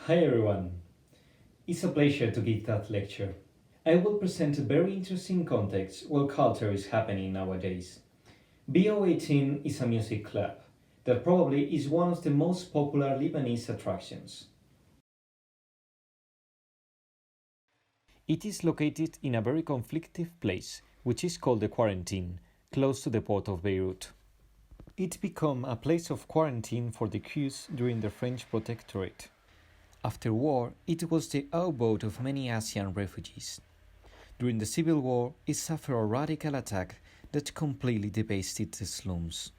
Hi everyone, it's a pleasure to give that lecture. I will present a very interesting context where culture is happening nowadays. B018 is a music club that probably is one of the most popular Lebanese attractions. It is located in a very conflictive place, which is called the Quarantine, close to the port of Beirut. It became a place of quarantine for the Jews during the French protectorate. After war, it was the abode of many Asian refugees. During the Civil War, it suffered a radical attack that completely devastated the slums.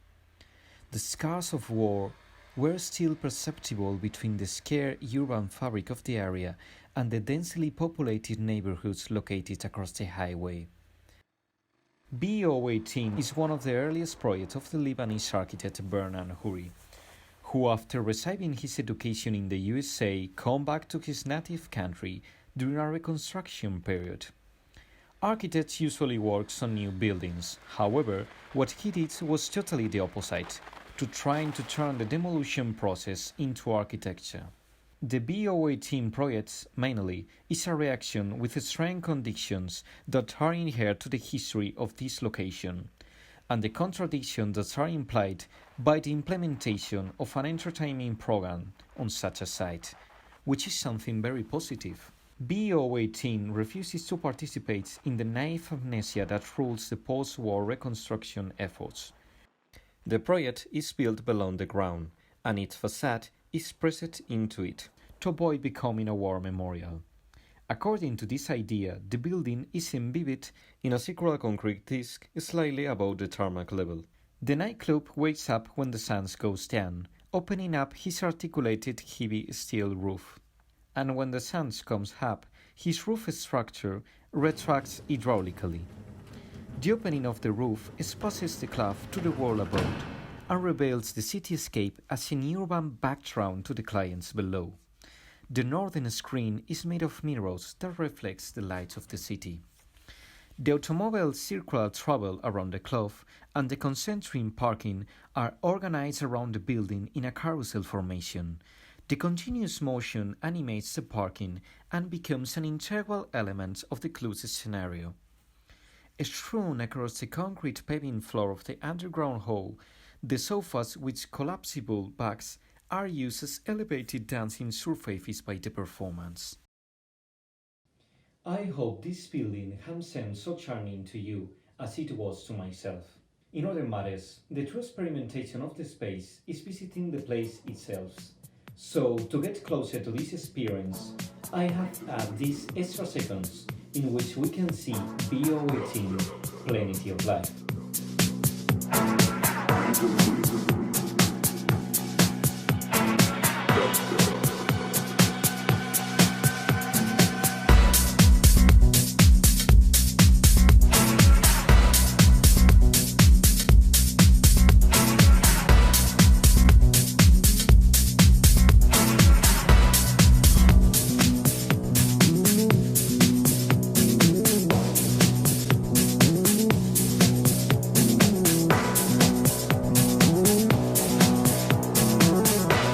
The scars of war were still perceptible between the scarce urban fabric of the area and the densely populated neighborhoods located across the highway. B018 is one of the earliest projects of the Lebanese architect Bernard Khoury, who after receiving his education in the USA came back to his native country during a reconstruction period. Architects usually work on new buildings. However, what he did was totally the opposite, to trying to turn the demolition process into architecture. The B018 project, mainly, is a reaction with strange conditions that are inherent to the history of this location, and the contradictions that are implied by the implementation of an entertainment program on such a site, which is something very positive. B018 refuses to participate in the naive amnesia that rules the post-war reconstruction efforts. The project is built below the ground, and its facade is pressed into it, to avoid becoming a war memorial. According to this idea, the building is embedded in a circular concrete disc slightly above the tarmac level. The nightclub wakes up when the sun goes down, opening up his articulated heavy steel roof. And when the sun comes up, his roof structure retracts hydraulically. The opening of the roof exposes the club to the world above and reveals the cityscape as an urban background to the clients below. The northern screen is made of mirrors that reflects the lights of the city. The automobile circular travel around the club and the concentric parking are organized around the building in a carousel formation. The continuous motion animates the parking and becomes an integral element of the club's scenario. Strewn across the concrete paving floor of the underground hall, the sofas with collapsible backs are used as elevated dancing surfaces by the performance. I hope this building has seemed so charming to you as it was to myself. In other matters, the true experimentation of the space is visiting the place itself. So, to get closer to this experience, I have added these extra seconds in which we can see B018 Plenty of Life.